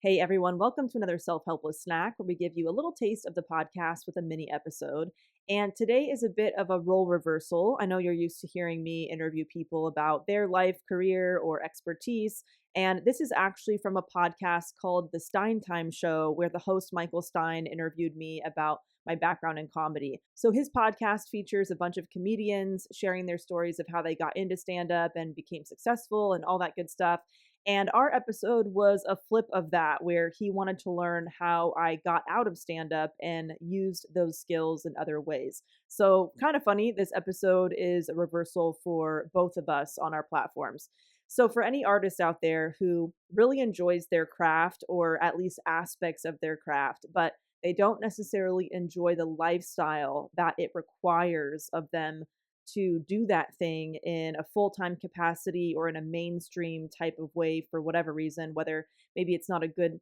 Hey everyone, welcome to another Self-Helpless snack where we give you a little taste of the podcast with a mini episode. And today is a bit of a role reversal. I know you're used to hearing me interview people about their life, career, or expertise. And this is actually from a podcast called The Stein Time Show, where the host Michael Stein interviewed me about my background in comedy. So his podcast features a bunch of comedians sharing their stories of how they got into stand up and became successful and all that good stuff. And our episode was a flip of that, where he wanted to learn how I got out of stand up and used those skills in other ways. So, kind of funny, this episode is a reversal for both of us on our platforms. So, for any artist out there who really enjoys their craft or at least aspects of their craft, but they don't necessarily enjoy the lifestyle that it requires of them to do that thing in a full-time capacity or in a mainstream type of way for whatever reason, whether maybe it's not a good,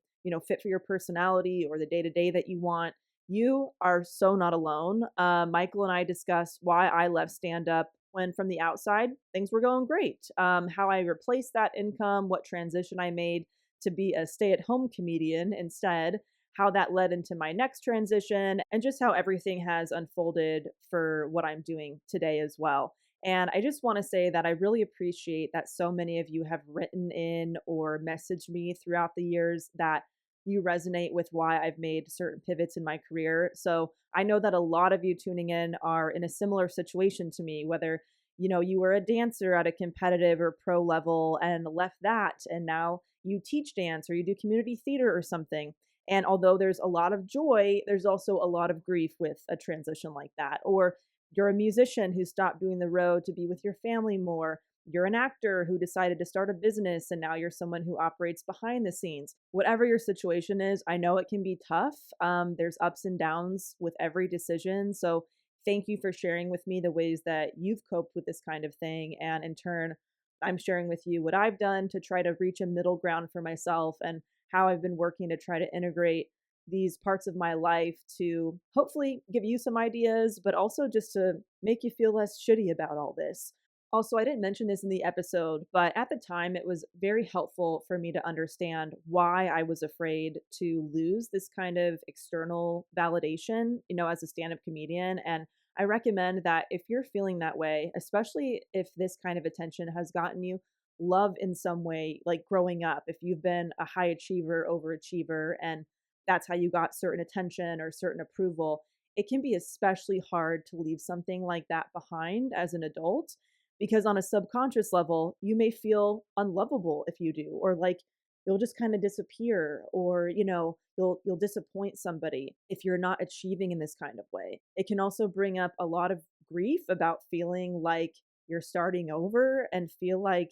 fit for your personality or the day-to-day that you want. You are so not alone. Michael and I discussed why I left stand up when from the outside things were going great, how I replaced that income, what transition I made to be a stay-at-home comedian instead, how that led into my next transition, and just how everything has unfolded for what I'm doing today as well. And I just want to say that I really appreciate that so many of you have written in or messaged me throughout the years that you resonate with why I've made certain pivots in my career. So I know that a lot of you tuning in are in a similar situation to me, whether you were a dancer at a competitive or pro level and left that, and now you teach dance or you do community theater or something. And although there's a lot of joy, there's also a lot of grief with a transition like that. Or you're a musician who stopped doing the road to be with your family more. You're an actor who decided to start a business and now you're someone who operates behind the scenes. Whatever your situation is, I know it can be tough. There's ups and downs with every decision. So thank you for sharing with me the ways that you've coped with this kind of thing. And in turn, I'm sharing with you what I've done to try to reach a middle ground for myself and how I've been working to try to integrate these parts of my life to hopefully give you some ideas, but also just to make you feel less shitty about all this. Also, I didn't mention this in the episode, but at the time, it was very helpful for me to understand why I was afraid to lose this kind of external validation, as a stand up comedian. And I recommend that if you're feeling that way, especially if this kind of attention has gotten you love in some way, like growing up, if you've been a high achiever, overachiever, and that's how you got certain attention or certain approval, it can be especially hard to leave something like that behind as an adult because on a subconscious level, you may feel unlovable if you do, or like you'll just kind of disappear, or you'll disappoint somebody if you're not achieving in this kind of way. It can also bring up a lot of grief about feeling like you're starting over and feel like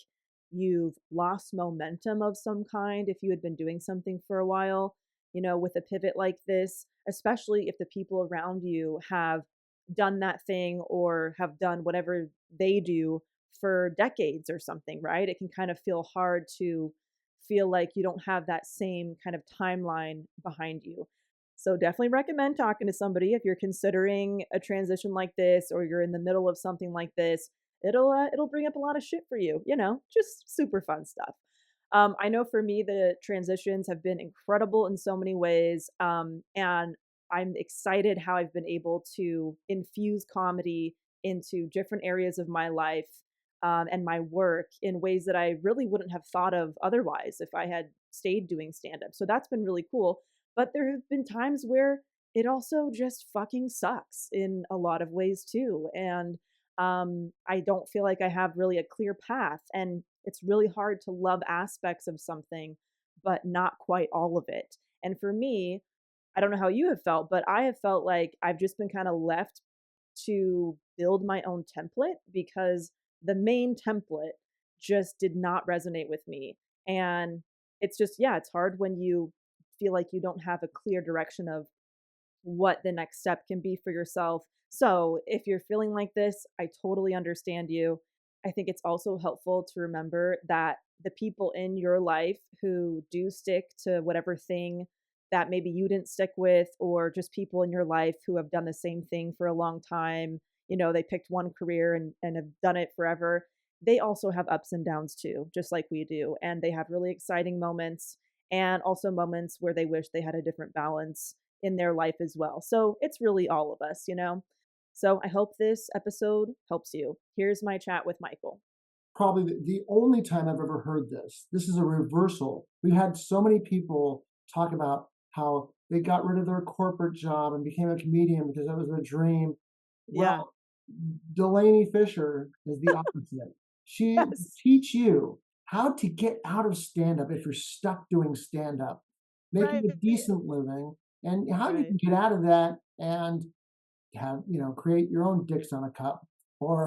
you've lost momentum of some kind if you had been doing something for a while, with a pivot like this, especially if the people around you have done that thing or have done whatever they do for decades or something, right? It can kind of feel hard to feel like you don't have that same kind of timeline behind you. So definitely recommend talking to somebody if you're considering a transition like this or you're in the middle of something like this. It'll bring up a lot of shit for you, just super fun stuff. I know for me, the transitions have been incredible in so many ways. And I'm excited how I've been able to infuse comedy into different areas of my life and my work in ways that I really wouldn't have thought of otherwise if I had stayed doing stand up. So that's been really cool. But there have been times where it also just fucking sucks in a lot of ways too. And I don't feel like I have really a clear path. And it's really hard to love aspects of something, but not quite all of it. And for me, I don't know how you have felt, but I have felt like I've just been kind of left to build my own template because the main template just did not resonate with me. And it's just, yeah, it's hard when you feel like you don't have a clear direction of what the next step can be for yourself. So if you're feeling like this, I totally understand you. I think it's also helpful to remember that the people in your life who do stick to whatever thing that maybe you didn't stick with, or just people in your life who have done the same thing for a long time, they picked one career and have done it forever. They also have ups and downs too, just like we do. And they have really exciting moments and also moments where they wish they had a different balance in their life as well. So it's really all of us, you know? So I hope this episode helps you. Here's my chat with Michael. Probably the only time I've ever heard this. This is a reversal. We had so many people talk about how they got rid of their corporate job and became a comedian because that was their dream. Yeah. Well, Delanie Fischer is the opposite. She will Yes. teach you how to get out of stand-up if you're stuck doing stand-up, making Right. a decent living, and how you Right. can get out of that and have, create your own dicks on a cup, or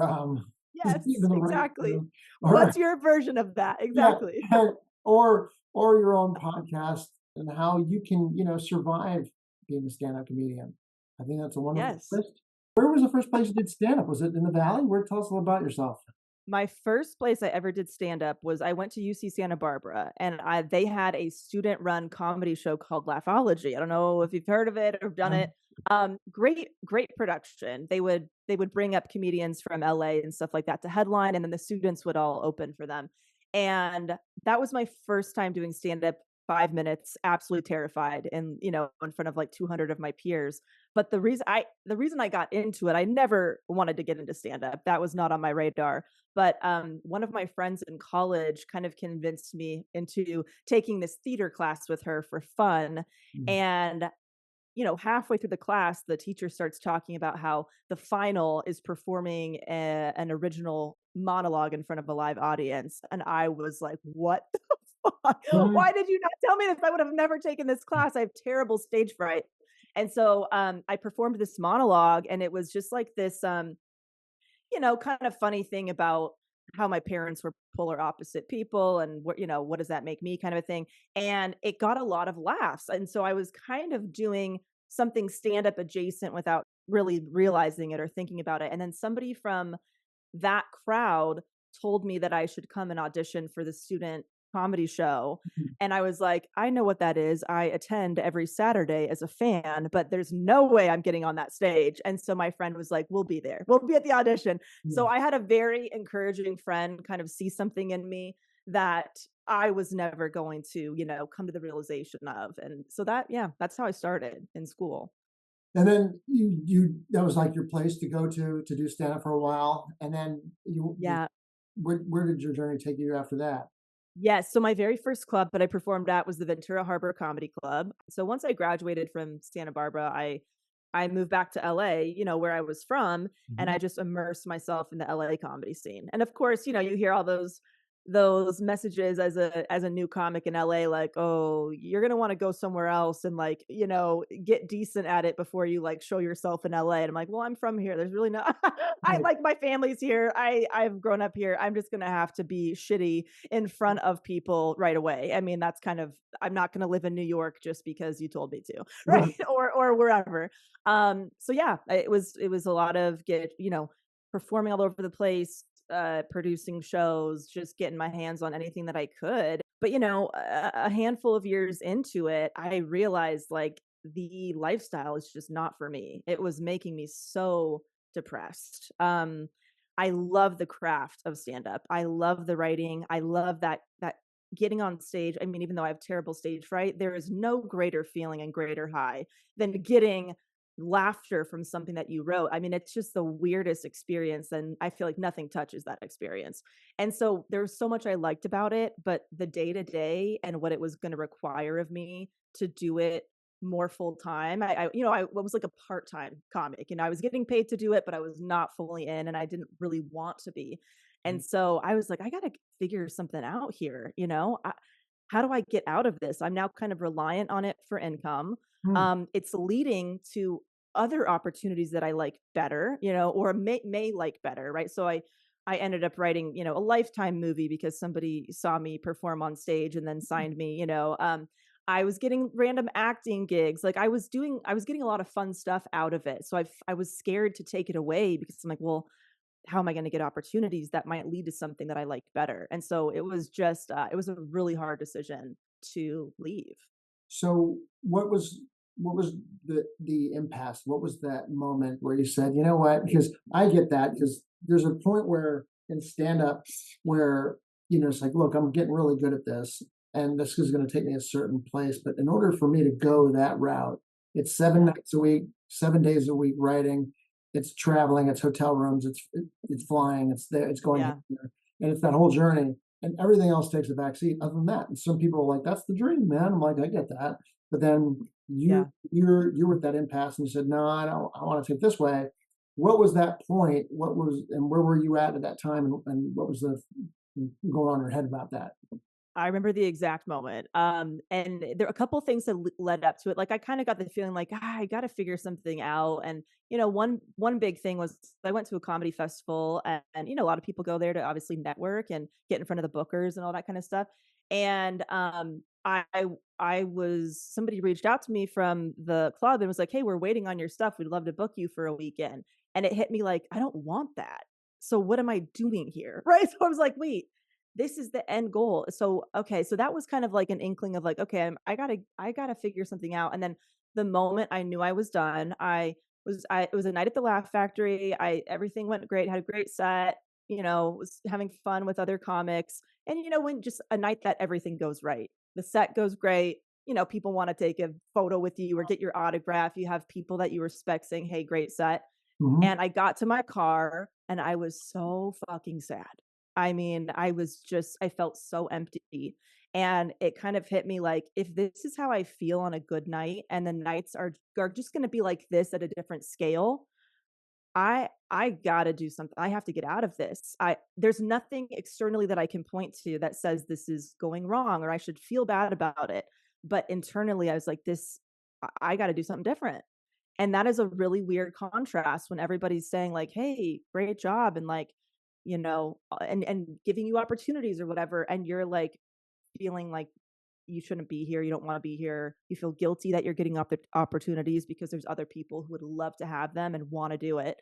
just be Yes, in the right exactly. room, or What's your version of that? yeah, Exactly. or your own podcast, and how you can, survive being a stand-up comedian. I think that's a wonderful Yes. list. Where was the first place you did stand-up? Was it in the Valley? Where Tell us a little about yourself. My first place I ever did stand up was I went to UC Santa Barbara, and they had a student run comedy show called Laughology. I don't know if you've heard of it or done it. Great production. They would bring up comedians from LA and stuff like that to headline, and then the students would all open for them. And that was my first time doing stand up. 5 minutes, absolutely terrified, and in front of like 200 of my peers. But the reason I got into it, I never wanted to get into stand up. That was not on my radar. But one of my friends in college kind of convinced me into taking this theater class with her for fun. Mhm. And halfway through the class, the teacher starts talking about how the final is performing an original monologue in front of a live audience. And I was like, what the fuck? Right. Why did you not tell me this? I would have never taken this class. I have terrible stage fright. And so I performed this monologue, and it was just like this kind of funny thing about how my parents were polar opposite people, and what does that make me, kind of a thing. And it got a lot of laughs. And so I was kind of doing something stand up adjacent without really realizing it or thinking about it. And then somebody from that crowd told me that I should come and audition for the student comedy show. And I was like, I know what that is. I attend every Saturday as a fan, but there's no way I'm getting on that stage. And so my friend was like, we'll be there. We'll be at the audition. Yeah. So I had a very encouraging friend kind of see something in me that I was never going to, come to the realization of. And so yeah, that's how I started in school. And then you that was like your place to go to do stand-up for a while, and then Yeah. where did your journey take you after that? Yes. So my very first club that I performed at was the Ventura Harbor Comedy Club. So once I graduated from Santa Barbara, I moved back to LA, where I was from, and Mhm. I just immersed myself in the LA comedy scene. And of course, you hear all those messages as a new comic in LA, like, oh, you're gonna want to go somewhere else and, like, get decent at it before you, like, show yourself in LA. And I'm like, well, I'm from here. There's really no I Right. like, my family's here. I've grown up here. I'm just gonna have to be shitty in front of people right away. I mean, that's kind of, I'm not gonna live in New York just because you told me to, right? Right. Or wherever. So yeah, it was a lot of performing all over the place, producing shows, just getting my hands on anything that I could. But a handful of years into it, I realized, like, the lifestyle is just not for me. It was making me so depressed. I love the craft of stand up. I love the writing. I love that getting on stage. I mean, even though I have terrible stage fright, there is no greater feeling and greater high than getting laughter from something that you wrote. I mean, it's just the weirdest experience, and I feel like nothing touches that experience. And so there's so much I liked about it, but the day to day and what it was going to require of me to do it more full time. I was like a part time comic. I was getting paid to do it, but I was not fully in, and I didn't really want to be. And so I was like, I got to figure something out here. How do I get out of this? I'm now kind of reliant on it for income. Hmm. It's leading to other opportunities that I like better, or may like better, right? So I ended up writing, a Lifetime movie because somebody saw me perform on stage and then signed me. I was getting random acting gigs. Like, I was getting a lot of fun stuff out of it. So I was scared to take it away because I'm like, well, how am I going to get opportunities that might lead to something that I like better? And so it was just, it was a really hard decision to leave. So what was the impasse? What was that moment where you said, you know what? Because I get that, because there's a point where in stand up where, it's like, look, I'm getting really good at this. and this is going to take me a certain place. But in order for me to go that route, it's seven Yeah. nights a week, 7 days a week writing. It's traveling, it's hotel rooms, it's flying, it's there, it's going Yeah. here, and it's that whole journey, and everything else takes a back seat. Other than that, and some people are like, "That's the dream, man." I'm like, "I get that," but then Yeah. you're at that impasse, and you said, "No, I don't. I want to take it this way." What was that point? What was and where were you at that time, and what was the going on in your head about that? I remember the exact moment. And there are a couple things that led up to it. Like I kind of got the feeling like I got to figure something out. And one big thing was I went to a comedy festival, and a lot of people go there to obviously network and get in front of the bookers and all that kind of stuff. And I was somebody reached out to me from the club and was like, "Hey, we're waiting on your stuff. We'd love to book you for a weekend." And it hit me like I don't want that. So what am I doing here? Right? So I was like, wait, this is the end goal. So, okay, so that was kind of like an inkling of like, okay, I gotta figure something out. And then the moment I knew I was done, it was a night at the Laugh Factory. Everything went great, had a great set, was having fun with other comics. And when just a night that everything goes right. The set goes great. People want to take a photo with you or get your autograph. You have people that you respect saying, "Hey, great set." Mhm. And I got to my car and I was so fucking sad. I mean, I felt so empty. And it kind of hit me like, if this is how I feel on a good night and the nights are just going to be like this at a different scale, I got to do something. I have to get out of this. There's nothing externally that I can point to that says this is going wrong or I should feel bad about it. But internally I was like, I got to do something different. And that is a really weird contrast when everybody's saying like, "Hey, great job," and like, and giving you opportunities or whatever, and you're like feeling like you shouldn't be here, you don't want to be here. You feel guilty that you're getting up the opportunities because there's other people who would love to have them and want to do it.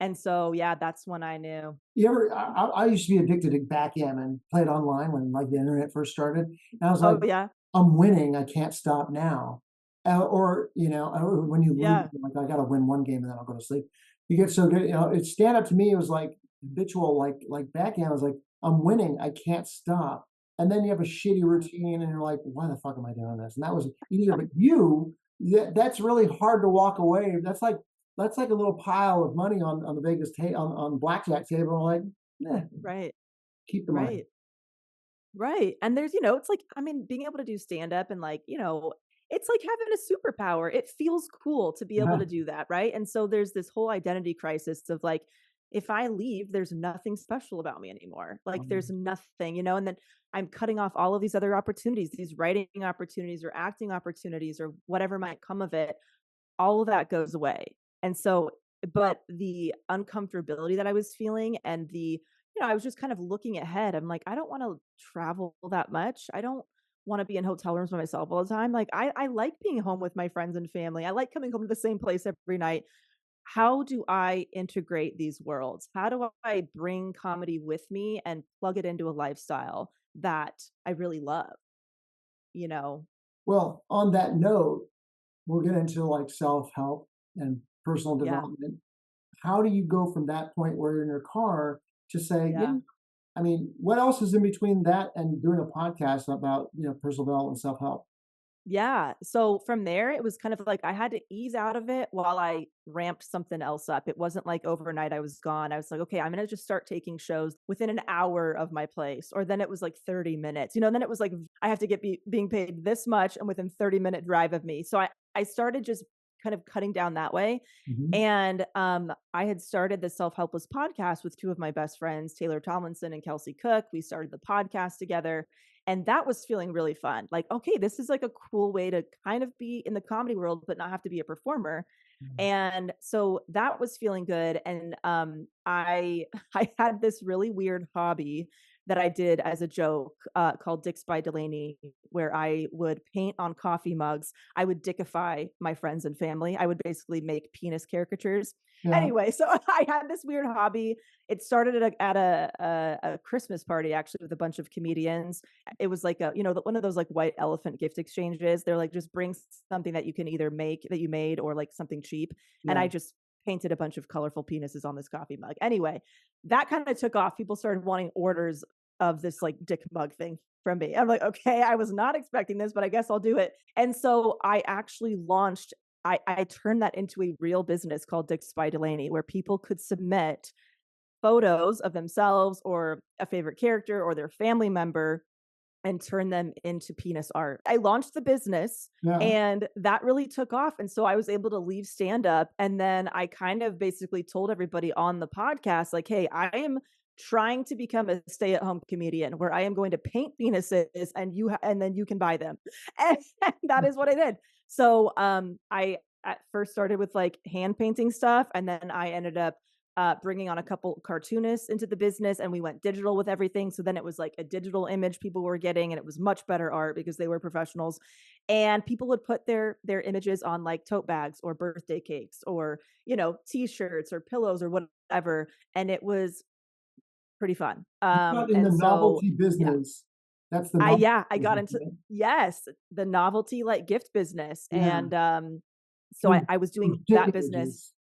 And so, yeah, that's when I knew. You ever? I used to be addicted to backgammon, play it online when like the internet first started, and I was like, Oh yeah, "I'm winning, I can't stop now." Or or when you lose, yeah, you're like, "I got to win one game and then I'll go to sleep." You get so good, It's stand up to me. It was like habitual, like backgammon. I was like, "I'm winning, I can't stop," and then you have a shitty routine, and you're like, "Why the fuck am I doing this?" And that was easier. But that's really hard to walk away. That's like a little pile of money on the Vegas on blackjack table. I'm like, "Eh, right, keep the money." right. Right. And there's, it's like, I mean, being able to do stand up and like, it's like having a superpower. It feels cool to be able Uh-huh. to do that. Right. And so there's this whole identity crisis of like, if I leave, there's nothing special about me anymore. Like there's nothing, and then I'm cutting off all of these other opportunities, these writing opportunities or acting opportunities or whatever might come of it. All of that goes away. And so, but the uncomfortability that I was feeling and I was just kind of looking ahead. I'm like, I don't want to travel that much. I don't want to be in hotel rooms by myself all the time. Like, I like being home with my friends and family. I like coming home to the same place every night. How do I integrate these worlds? How do I bring comedy with me and plug it into a lifestyle that I really love? You know? Well, on that note, we'll get into like self-help and personal Yeah. development. How do you go from that point where you're in your car to say, Yeah. I mean, what else is in between that and doing a podcast about, personal development and self-help? Yeah. So from there, it was kind of like I had to ease out of it while I ramped something else up. It wasn't like overnight I was gone. I was like, okay, I'm going to just start taking shows within an hour of my place. Or then it was like 30 minutes, and then it was like, I have to being paid this much and within 30-minute drive of me. So I started just kind of cutting down that way. Mhm. And I had started the Self-Helpless podcast with two of my best friends, Taylor Tomlinson and Kelsey Cook. We started the podcast together. And that was feeling really fun. Like, okay, this is like a cool way to kind of be in the comedy world, but not have to be a performer. Mhm. And so that was feeling good. And I I had this really weird hobby that I did as a joke called Dicks by Delanie, where I would paint on coffee mugs. I would dickify my friends and family. I would basically make penis caricatures. Yeah. Anyway, so I had this weird hobby. It started at a Christmas party actually with a bunch of comedians. It was like one of those like white elephant gift exchanges. They're like, just bring something that you can either make that you made or like something cheap. And Yeah. I just painted a bunch of colorful penises on this coffee mug. Anyway, that kind of took off. People started wanting orders of this like dick mug thing from me. I'm like, okay, I was not expecting this, but I guess I'll do it. And so I actually launched, I turned that into a real business called Dicks by Delanie, where people could submit photos of themselves or a favorite character or their family member and turn them into penis art. I launched the business Yeah. and that really took off. And so I was able to leave stand up. And then I kind of basically told everybody on the podcast, like, hey, I am trying to become a stay at home comedian where I am going to paint penises and and then you can buy them. And that is what I did. So I at first started with like hand painting stuff. And then I ended up bringing on a couple cartoonists into the business and we went digital with everything. So then it was like a digital image people were getting and it was much better art because they were professionals. And people would put their images on like tote bags or birthday cakes or, t-shirts or pillows or whatever. And it was pretty fun. Not in the And so novelty yeah, business. That's the novelty I got business, into, right? yes, the novelty like gift business. Yeah. And so Those I was those doing dick that business. images.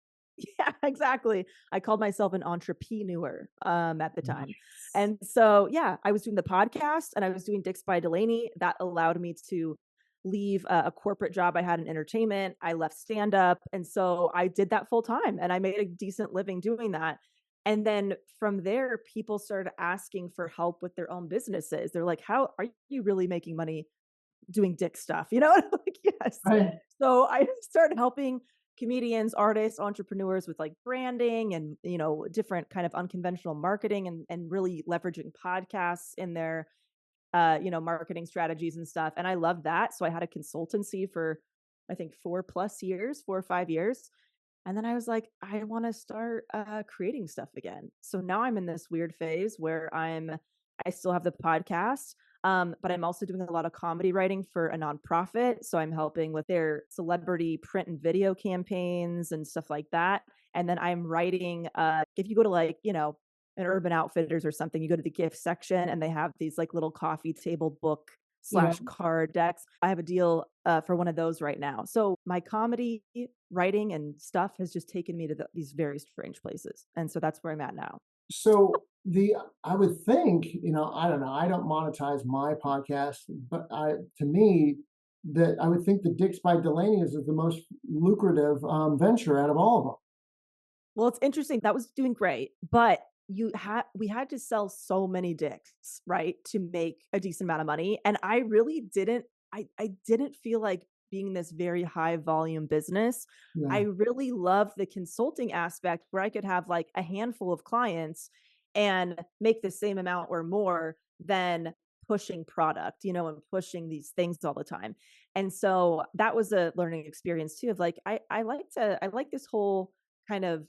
Yeah, exactly. I called myself an entrepreneur at the time. Nice. And so, yeah, I was doing the podcast and I was doing Dicks by Delanie. That allowed me to leave a corporate job I had in entertainment. I left stand up. And so I did that full time and I made a decent living doing that. And then from there, people started asking for help with their own businesses. They're like, how are you really making money doing dick stuff? And I'm like, yes. Right. So I started helping comedians, artists, entrepreneurs with like branding and, different kind of unconventional marketing and really leveraging podcasts in their, marketing strategies and stuff. And I love that. So I had a consultancy for, I think 4+ years, 4 or 5 years. And then I was like, I want to start creating stuff again. So now I'm in this weird phase where I still have the podcast, but I'm also doing a lot of comedy writing for a nonprofit. So I'm helping with their celebrity print and video campaigns and stuff like that. And then I'm writing, if you go to like, an Urban Outfitters or something, you go to the gift section and they have these like little coffee table book Yeah. slash card decks. I have a deal for one of those right now. So my comedy writing and stuff has just taken me to these very strange places. And so that's where I'm at now. So I would think, I don't know, I don't monetize my podcast, but to me, that I would think the Dicks by Delaney is the most lucrative venture out of all of them. Well, it's interesting. That was doing great, but we had to sell so many dicks, right, to make a decent amount of money. And I really I didn't feel like being this very high volume business. I Yeah. really love the consulting aspect where I could have like a handful of clients and make the same amount or more than pushing product, and pushing these things all the time. And so that was a learning experience too of like I like this whole kind of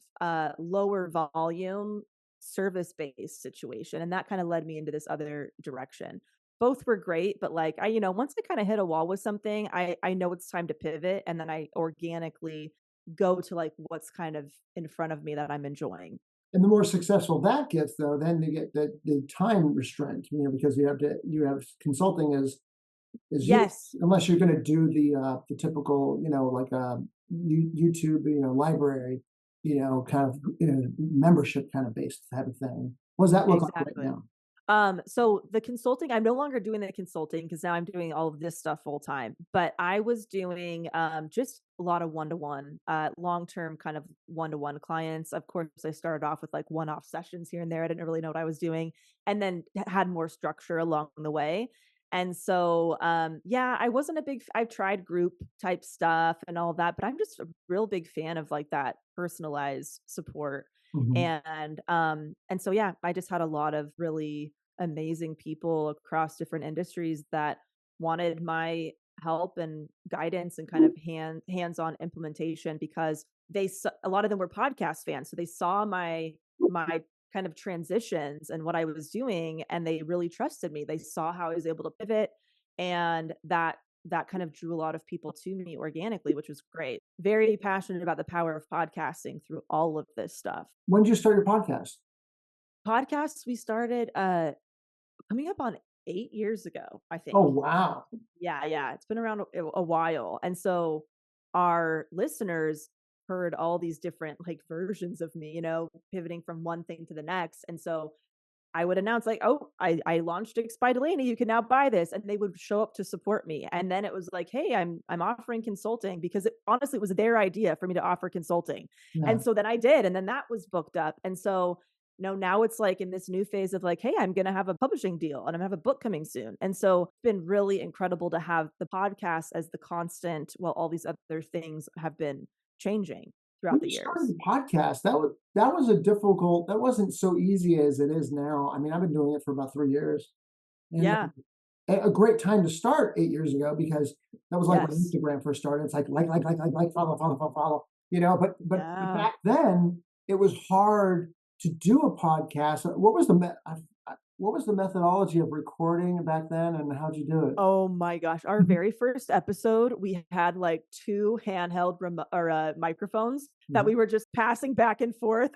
lower volume service based situation, and that kind of led me into this other direction. Both were great, but like once I kind of hit a wall with something, I know it's time to pivot, and then I organically go to like what's kind of in front of me that I'm enjoying. And the more successful that gets, though, then you get the time restraint, because you have consulting is you Yes, unless you're going to do the typical, like YouTube, library, kind of membership kind of based type of thing. What does that look like right exactly. now? So the consulting, I'm no longer doing the consulting because now I'm doing all of this stuff full time. But I was doing just a lot of one-to-one, long-term kind of one-to-one clients. Of course, I started off with like one-off sessions here and there. I didn't really know what I was doing, and then had more structure along the way. And so, yeah, I wasn't a big. I've tried group type stuff and all that, but I'm just a real big fan of like that personalized support. Mhm. And so yeah, I just had a lot of really amazing people across different industries that wanted my help and guidance and kind of hands-on implementation because a lot of them were podcast fans, so they saw my kind of transitions and what I was doing, and they really trusted me. They saw how I was able to pivot, and that kind of drew a lot of people to me organically, which was great. Very passionate about the power of podcasting through all of this stuff. When did you start your podcast? Podcasts we started coming up on 8 years ago, I Oh, think. wow. Yeah, yeah, it's been around a while. And so our listeners heard all these different like versions of me, pivoting from one thing to the next. And so I would announce like, "Oh, I launched Dix by Delanie. You can now buy this," and they would show up to support me. And then it was like, "Hey, I'm offering consulting," because it, honestly, it was their idea for me to offer consulting. Yeah. And so then I did, and then that was booked up. And so now it's like in this new phase of like, "Hey, I'm going to have a publishing deal and I'm going to have a book coming soon." And so it's been really incredible to have the podcast as the constant while all these other things have been changing When throughout the you started years. the podcast, that was a difficult, that wasn't so easy as it is now. I mean, I've been doing it for about 3 years, and Yeah. a great time to start 8 years ago because that was like when Yes. Instagram first started. It's like, follow, follow, follow, follow, but Yeah. back then, it was hard to do a podcast. What was the methodology of recording back then, and how'd you do it? Oh my gosh. Our Mhm, very first episode, we had like 2 handheld microphones that mhm, we were just passing back and forth.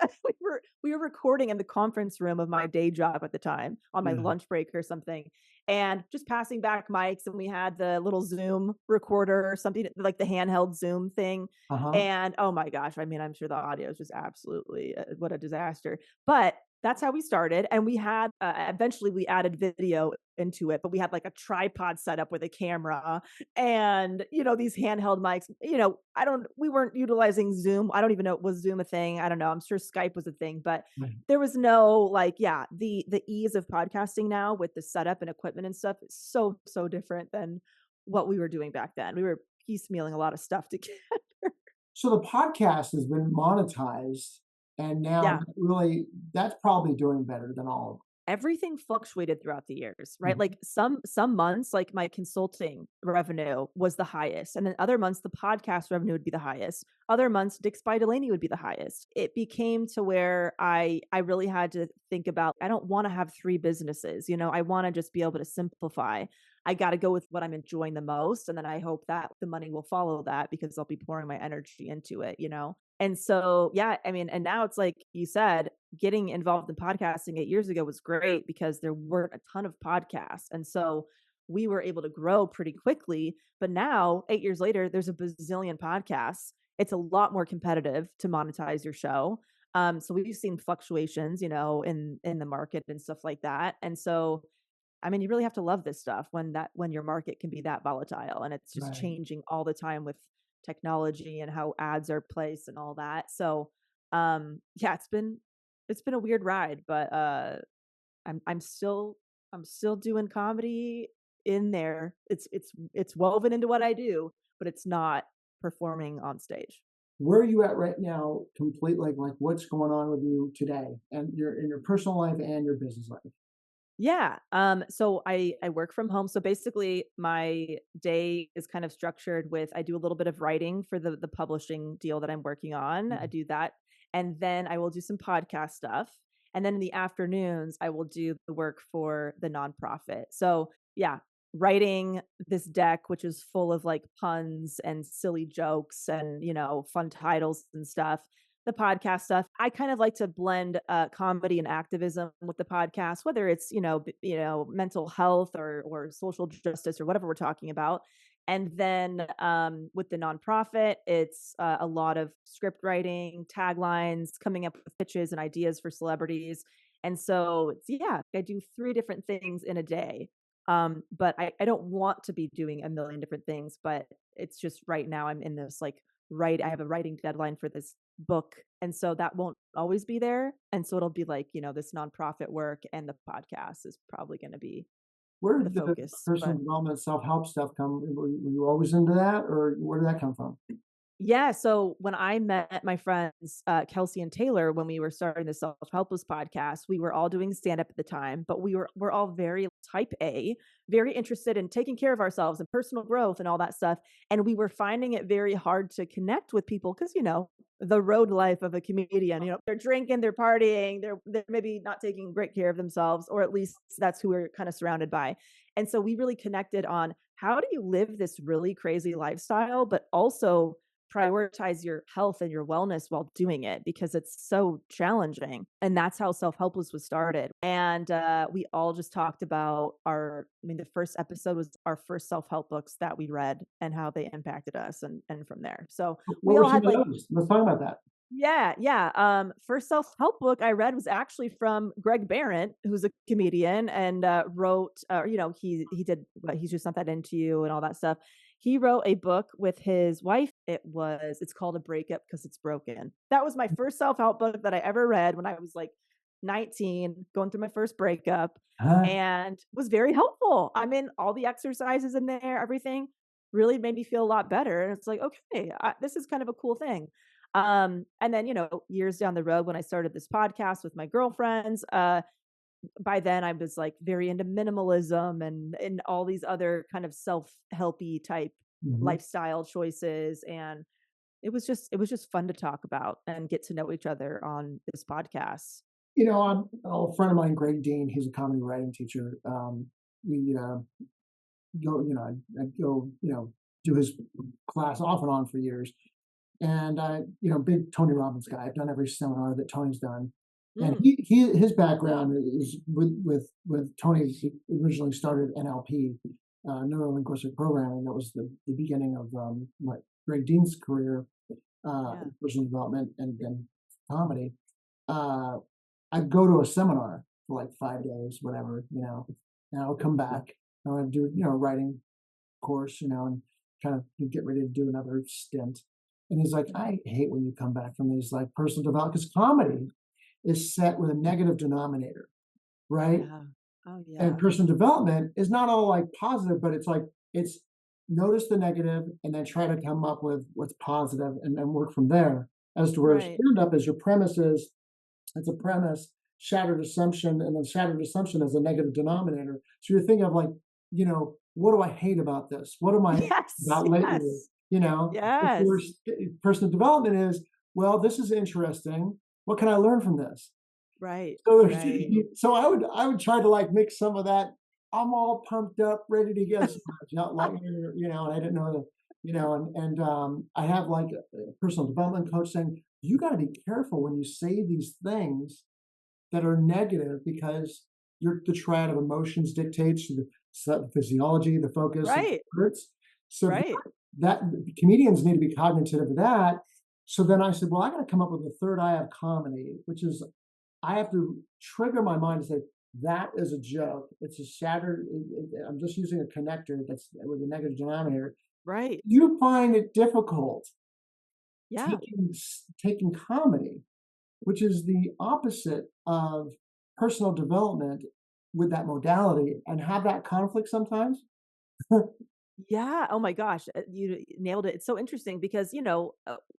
We were recording in the conference room of my day job at the time on my yeah, lunch break or something, and just passing back mics, and we had the little Zoom recorder or something like the handheld Zoom thing. uh-huh, And oh my gosh, I mean, I'm sure the audio is just absolutely what a disaster. But that's how we started, and we had eventually we added video into it, but we had like a tripod set up with a camera and these handheld mics. I don't we weren't utilizing Zoom. I don't even know, was Zoom a thing? I don't know. I'm sure Skype was a thing, but right. there was no like, yeah, the ease of podcasting now with the setup and equipment and stuff is so different than what we were doing back then. We were piecemealing a lot of stuff together. So the podcast has been monetized, and now Yeah. that really that's probably doing better than all of Everything fluctuated throughout the years, right? them. Like some months, like my consulting revenue was the highest, and then other months the podcast revenue would be the highest. Other months, Dix by Delaney would be the highest. It became to where I really had to think about, I don't want to have 3 businesses. I want to just be able to simplify. I got to go with what I'm enjoying the most, and then I hope that the money will follow that because I'll be pouring my energy into it. And so, yeah, I mean, and now it's like you said, getting involved in podcasting 8 years ago was great because there weren't a ton of podcasts. And so we were able to grow pretty quickly. But now, 8 years later, there's a bazillion podcasts. It's a lot more competitive to monetize your show. So we've seen fluctuations, in the market and stuff like that. And so, I mean, you really have to love this stuff when your market can be that volatile and it's just Right. changing all the time with technology and how ads are placed and all that. So, yeah, it's been a weird ride, but I'm still doing comedy in there. It's woven into what I do, but it's not performing on stage. Where are you at right now? Complete like what's going on with you today, and your in your personal life and your business life? Yeah. So I work from home. So basically my day is kind of structured with, I do a little bit of writing for the publishing deal that I'm working on. I Mhm. do that. And then I will do some podcast stuff. And then in the afternoons, I will do the work for the nonprofit. So yeah, writing this deck, which is full of like puns and silly jokes and, fun titles and stuff. The podcast stuff, I kind of like to blend comedy and activism with the podcast, whether it's mental health or social justice or whatever we're talking about. And then with the nonprofit, it's a lot of script writing, taglines, coming up with pitches and ideas for celebrities. And so it's, yeah, I do 3 different things in a day. But I don't want to be doing a million different things, but it's just right now I'm in this like, I have a writing deadline for this book, and so that won't always be there, and so it'll be like, this nonprofit work, and the podcast is probably going to be Where the did the focus. personal But development, self-help stuff come? Were you always into that, or where did that come from? yeah, so when I met my friends, Kelsey and Taylor, when we were starting the Self-Helpless podcast, we were all doing stand-up at the time, but we're all very type A, very interested in taking care of ourselves and personal growth and all that stuff. And we were finding it very hard to connect with people because, the road life of a comedian, they're drinking, they're partying, they're maybe not taking great care of themselves, or at least that's who we're kind of surrounded by. And so we really connected on, how do you live this really crazy lifestyle, but also prioritize your health and your wellness while doing it, because it's so challenging. And that's how Self-Helpless was started. And we all just talked about the first episode was our first self-help books that we read and how they impacted us, and from there. So we What were all some had of like, those? Let's talk about that. Yeah, yeah. First self-help book I read was actually from Greg Barrett, who's a comedian and wrote, he did He's Just Not That Into You and all that stuff. He wrote a book with his wife. It's called A Breakup Because It's Broken. That was my first self-help book that I ever read when I was like 19, going through my first breakup, Huh? and was very helpful. I mean, all the exercises in there, everything really made me feel a lot better. And it's like, okay, this is kind of a cool thing. And then, years down the road when I started this podcast with my girlfriends, by then I was like very into minimalism and all these other kind of self-helpy type Mhm. lifestyle choices. And it was just fun to talk about and get to know each other on this podcast. I'm a friend of mine, Greg Dean. He's a comedy writing teacher. We go, I go, do his class off and on for years. And big Tony Robbins guy. I've done every seminar that Tony's done. And Mm, his background is with Tony. He originally started NLP, neuro linguistic programming. That was the beginning of what Greg Dean's career, yeah. in personal development and comedy. Uh, I'd go to a seminar for like 5 days, whatever, and I would come back. I would do, writing course, and kind of get ready to do another stint. And he's like, Mhm. I hate when you come back from these like personal development because comedy is set with a negative denominator, right? Yeah. Oh, And yeah. personal development is not all like positive, but it's like it's notice the negative and then try to come up with what's positive and then work from there. As to where Right. stand up is your premise is it's a premise, shattered assumption, and then shattered assumption is a negative denominator. So you're thinking of like, what do I hate about this? What am I Yes. about lately? Yes. Of Yes. course, personal development is, well, this is interesting. What can I learn from this? Right. So there's, Right. so I would try to like mix some of that. I'm all pumped up, ready to go. Not like, and I didn't know that, and I have like a personal development coach saying, you got to be careful when you say these things that are negative because the triad of emotions dictates the physiology, the focus, and Right. the words. So Right. that comedians need to be cognitive of that. So then I said, well, I got to come up with a third eye of comedy, which is I have to trigger my mind to say that is a joke. It's a shattered. I'm just using a connector that's with a negative denominator. Right. You find it difficult Yeah. taking comedy, which is the opposite of personal development with that modality and have that conflict sometimes. Yeah, oh my gosh, you nailed it. It's so interesting because,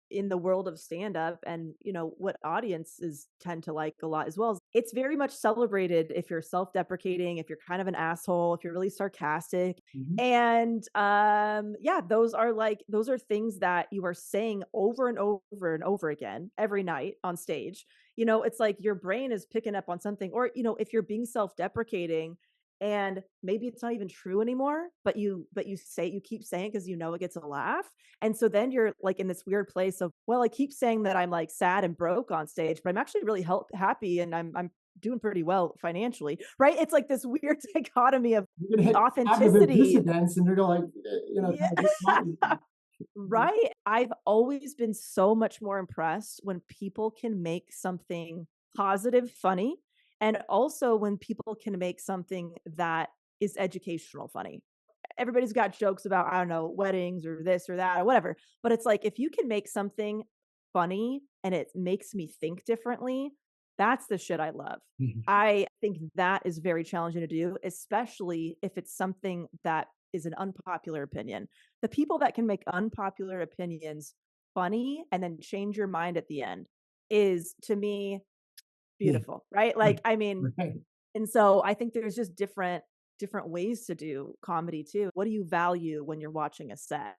in the world of stand up and, what audiences tend to like a lot as well, it's very much celebrated if you're self-deprecating, if you're kind of an asshole, if you're really sarcastic. Mhm. And yeah, those are things that you are saying over and over and over again every night on stage. It's like your brain is picking up on something, or, if you're being self-deprecating and maybe it's not even true anymore, but you keep saying because it gets a laugh. And so then you're like in this weird place of, well, I keep saying that I'm like sad and broke on stage, but I'm actually really happy and I'm doing pretty well financially, right? It's like this weird dichotomy of You're gonna the hit cognitive authenticity. dissonance, and you're like, Yeah. kind of get caught. Right. I've always been so much more impressed when people can make something positive funny, and also when people can make something that is educational funny. Everybody's got jokes about, I don't know, weddings or this or that or whatever, but it's like if you can make something funny and it makes me think differently, that's the shit I love. Mhm. I think that is very challenging to do, especially if it's something that is an unpopular opinion. The people that can make unpopular opinions funny and then change your mind at the end is, to me, Yeah, beautiful, right? right, Like, I mean, right. and so I think there's just different ways to do comedy too. What do you value when you're watching a set?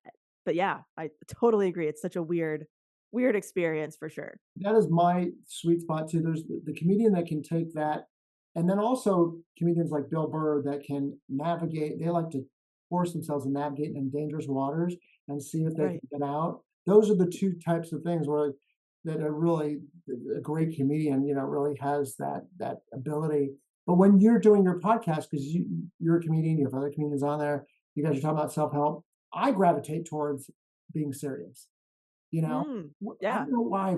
But yeah, I totally agree. It's such a weird experience for sure. That is my sweet spot too. There's the comedian that can take that, and then also comedians like Bill Burr that can navigate. They like to force themselves to navigate in dangerous waters and see if they can Right. get out. Those are the two types of things where that are really a great comedian, really has that ability. But when you're doing your podcast, because you're a comedian, you have other comedians on there, you guys are talking about self help. I gravitate towards being serious you know? Mm, I yeah, don't know why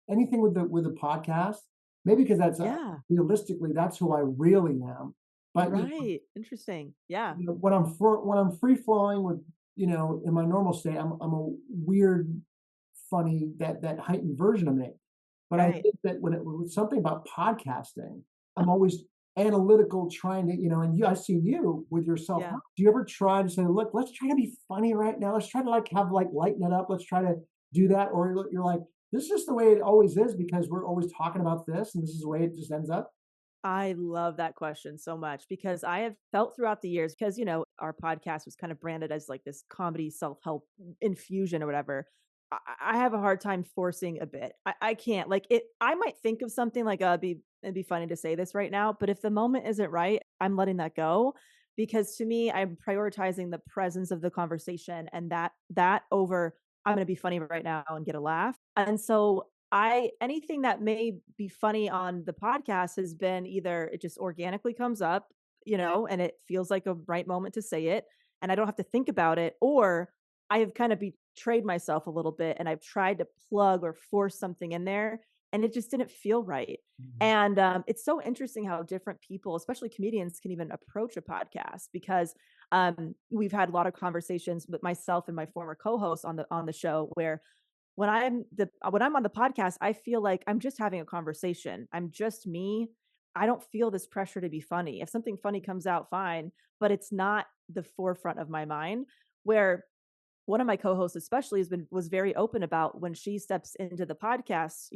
anything with the podcast, maybe because that's, yeah, realistically, that's who I really am. But, right. Interesting. Yeah, when I'm free flowing with, in my normal state, I'm a weird, funny, that heightened version of me. But I right. think that when it was something about podcasting, I'm always analytical, trying to, and I see you with your self Yeah. help. Do you ever try to say, look, let's try to be funny right now. Let's try to lighten it up. Let's try to do that. Or you're like, this is just the way it always is because we're always talking about this and this is the way it just ends up. I love that question so much because I have felt throughout the years because, our podcast was kind of branded as like this comedy self-help infusion or whatever. I have a hard time forcing a bit. I can't like it. I might think of something like, it'd be funny to say this right now, but if the moment isn't right, I'm letting that go because to me, I'm prioritizing the presence of the conversation and that over I'm going to be funny right now and get a laugh. And so I anything that may be funny on the podcast has been either it just organically comes up, and it feels like a right moment to say it, and I don't have to think about it, or I have kind of betrayed myself a little bit and I've tried to plug or force something in there and it just didn't feel right. Mhm. And it's so interesting how different people, especially comedians, can even approach a podcast because we've had a lot of conversations with myself and my former co-host on the show where when I'm on the podcast, I feel like I'm just having a conversation. I'm just me. I don't feel this pressure to be funny. If something funny comes out, fine, but it's not the forefront of my mind. Where one of my co-hosts especially was very open about when she steps into the podcast,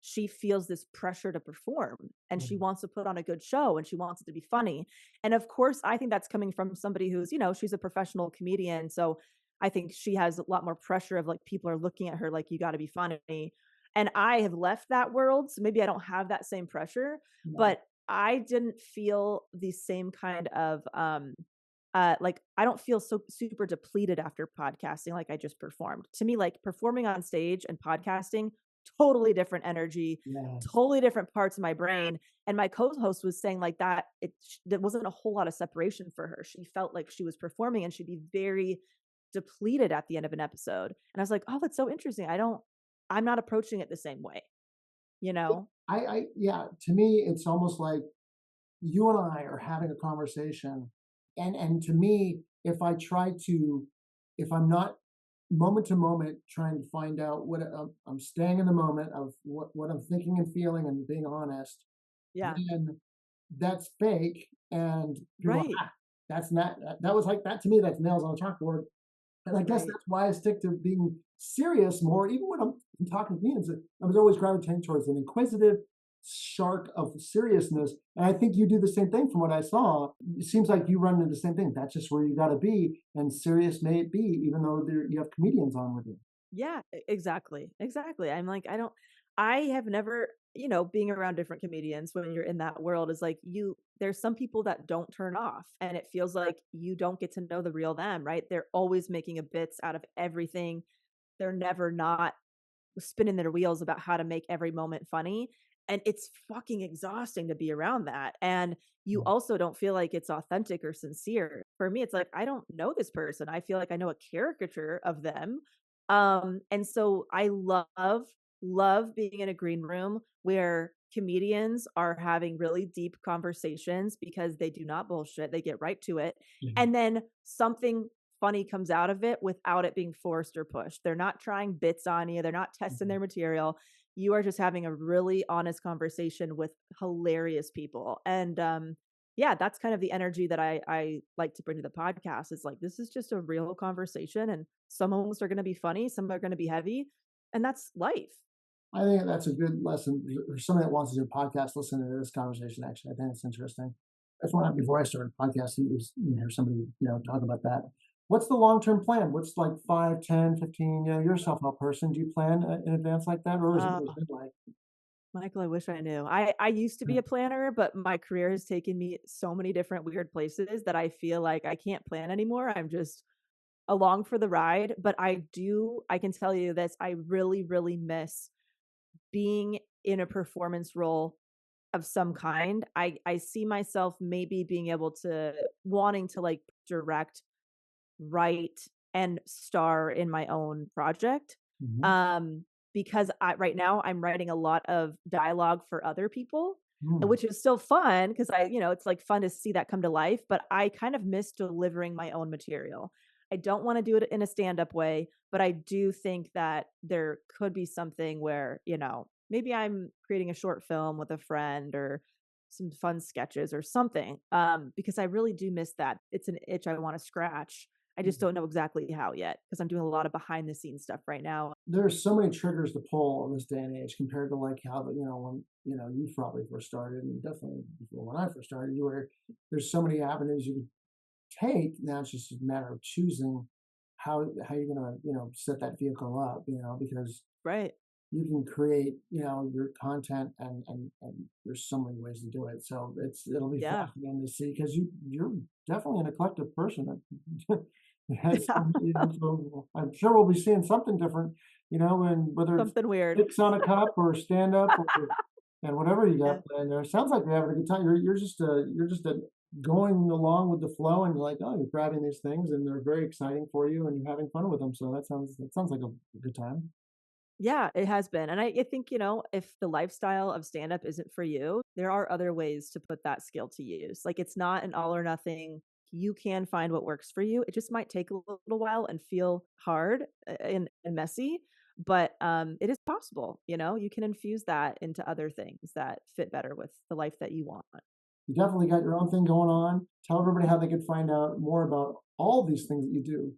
she feels this pressure to perform and she Mhm. wants to put on a good show and she wants it to be funny. And of course, I think that's coming from somebody who's, she's a professional comedian. So I think she has a lot more pressure of like people are looking at her like you got to be funny. And I have left that world, so maybe I don't have that same pressure, Yeah. but I didn't feel the same kind of like I don't feel so super depleted after podcasting like I just performed. To me, like performing on stage and podcasting, totally different energy, Yes. totally different parts of my brain. And my co-host was saying like that there wasn't a whole lot of separation for her. She felt like she was performing and she'd be very depleted at the end of an episode. And I was like, "Oh, that's so interesting. I'm not approaching it the same way." You know? Yeah, to me, it's almost like you and I are having a conversation, and to me, if I'm not moment to moment trying to find out I'm staying in the moment of what I'm thinking and feeling and being honest, Yeah. then that's fake, and people are, Right. that's not that was like that to me. That's nails on a chalkboard. And I guess Right. that's why I stick to being serious more, even when I'm talking to comedians. I was always gravitating towards an inquisitive shark of seriousness. And I think you do the same thing from what I saw. It seems like you run into the same thing. That's just where you got to be. And serious may it be, even though you have comedians on with you. Yeah, exactly. Exactly. I have never, being around different comedians when you're in that world is like there's some people that don't turn off and it feels like you don't get to know the real them, right? They're always making a bits out of everything. They're never not spinning their wheels about how to make every moment funny. And it's fucking exhausting to be around that. And you also don't feel like it's authentic or sincere. For me, it's like, I don't know this person. I feel like I know a caricature of them. And so I love being in a green room where comedians are having really deep conversations because they do not bullshit. They get right to it. Mhm. And then something funny comes out of it without it being forced or pushed. They're not trying bits on you. They're not testing Mhm. their material. You are just having a really honest conversation with hilarious people. And yeah, that's kind of the energy that I like to bring to the podcast. It's like this is just a real conversation and some moments are going to be funny, some are going to be heavy, and that's life. I think that's a good lesson for somebody that wants to do a podcast. Listen to this conversation. Actually, I think it's interesting. That's why before I started podcasting, was hear somebody talk about that. What's the long term plan? What's like 5, 10, 15? You're a self help person. Do you plan in advance like that, or is it Uh, always been like? Michael, I wish I knew. I used to be a planner, but my career has taken me so many different weird places that I feel like I can't plan anymore. I'm just along for the ride. But I can tell you this, I really, really miss being in a performance role of some kind. I see myself maybe being able to wanting to like direct, write, and star in my own project. Mhm. Um, because right now I'm writing a lot of dialogue for other people, Mm. which is still fun because it's like fun to see that come to life, but I kind of miss delivering my own material. I don't want to do it in a stand-up way, but I do think that there could be something where, maybe I'm creating a short film with a friend or some fun sketches or something. Because I really do miss that. It's an itch I want to scratch. I just don't know exactly how yet because I'm doing a lot of behind the scenes stuff right now. There's so many triggers to pull in this day and age compared to like how when you probably first started, and definitely before when I first started, there's so many avenues you could take. Now it's just a matter of choosing how you're gonna set that vehicle up, because Right. you can create your content, and there's so many ways to do it. So it'll be Yeah. fascinating to see, because you're definitely an eclectic person that has Yeah. so I'm sure we'll be seeing something different, and whether it's Something weird. picks on a cup or stand up and whatever you got Yeah. planned there. Sounds like you're having a good time. You're just going along with the flow, and you're like, oh, you're grabbing these things and they're very exciting for you, and you're having fun with them. So that sounds like a good time. Yeah, it has been. And I think, if the lifestyle of stand up isn't for you, there are other ways to put that skill to use. Like it's not an all or nothing. You can find what works for you. It just might take a little while and feel hard and messy, but it is possible. You can infuse that into other things that fit better with the life that you want. You definitely got your own thing going on. Tell everybody how they could find out more about all these things that you do.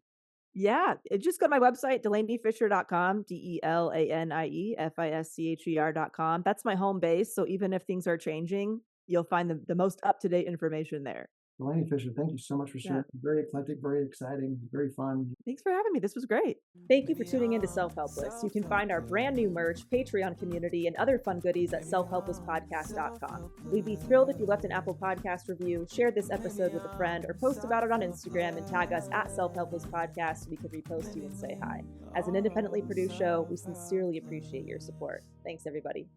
Yeah, just go to my website, delaniefischer.com, Delaniefischer.com. That's my home base. So even if things are changing, you'll find the most up to date information there. Delanie Fisher, thank you so much for Yeah. sharing. Very eclectic, very exciting, very fun. Thanks for having me. This was great. Thank you for tuning in to Self-Helpless. You can find our brand new merch, Patreon community, and other fun goodies at selfhelplesspodcast.com. We'd be thrilled if you left an Apple Podcast review, shared this episode with a friend, or post about it on Instagram and tag us at Self-Helpless Podcast so we could repost you and say hi. As an independently produced show, we sincerely appreciate your support. Thanks, everybody.